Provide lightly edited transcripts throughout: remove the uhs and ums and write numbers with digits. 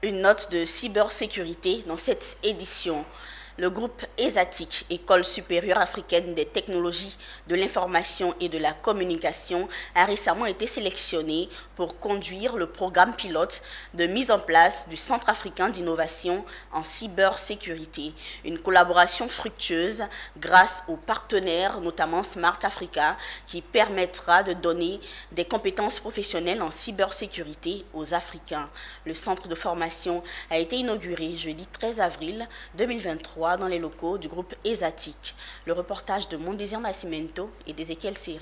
une note de cybersécurité dans cette édition. Le groupe ESATIC, École supérieure africaine des technologies de l'information et de la communication, a récemment été sélectionné pour conduire le programme pilote de mise en place du Centre africain d'innovation en cybersécurité. Une collaboration fructueuse grâce aux partenaires, notamment Smart Africa, qui permettra de donner des compétences professionnelles en cybersécurité aux Africains. Le centre de formation a été inauguré jeudi 13 avril 2023 dans les locaux du groupe ESATIC. Le reportage de Mondésir Nascimento et d'Ézéchiel Seri.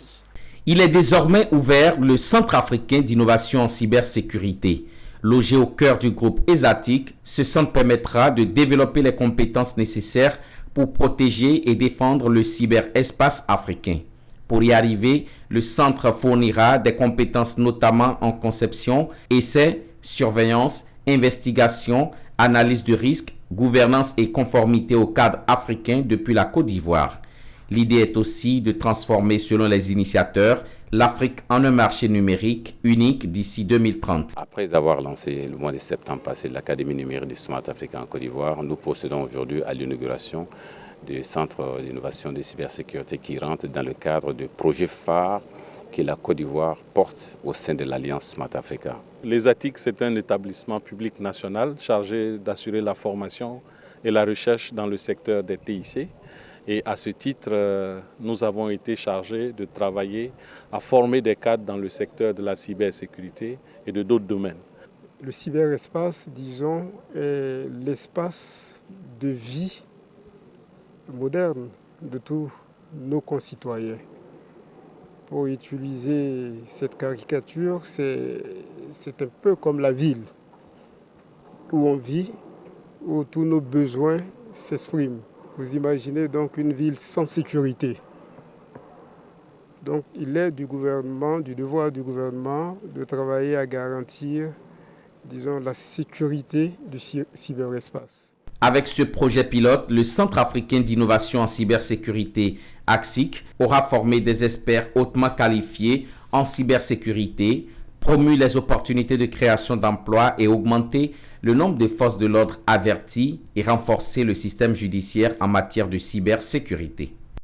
Il est désormais ouvert le Centre africain d'innovation en cybersécurité. Logé au cœur du groupe ESATIC, ce centre permettra de développer les compétences nécessaires pour protéger et défendre le cyberespace africain. Pour y arriver, le centre fournira des compétences notamment en conception, essai, surveillance, investigation, analyse de risque, gouvernance et conformité au cadre africain depuis la Côte d'Ivoire. L'idée est aussi de transformer, selon les initiateurs, l'Afrique en un marché numérique unique d'ici 2030. Après avoir lancé le mois de septembre passé l'Académie numérique du Smart Africa en Côte d'Ivoire, nous procédons aujourd'hui à l'inauguration du Centre d'innovation de cybersécurité qui rentre dans le cadre du projet phare que la Côte d'Ivoire porte au sein de l'Alliance Smart Africa. L'ESATIC, c'est un établissement public national chargé d'assurer la formation et la recherche dans le secteur des TIC. Et à ce titre, nous avons été chargés de travailler à former des cadres dans le secteur de la cybersécurité et de d'autres domaines. Le cyberespace, disons, est l'espace de vie moderne de tous nos concitoyens. Pour utiliser cette caricature, c'est un peu comme la ville où on vit, où tous nos besoins s'expriment. Vous imaginez donc une ville sans sécurité. Donc il est du devoir du gouvernement de travailler à garantir, disons, la sécurité du cyberespace. Avec ce projet pilote, le Centre africain d'innovation en cybersécurité, ACSIC, aura formé des experts hautement qualifiés en cybersécurité, promu les opportunités de création d'emplois et augmenté le nombre de forces de l'ordre averties et renforcé le système judiciaire en matière de cybersécurité.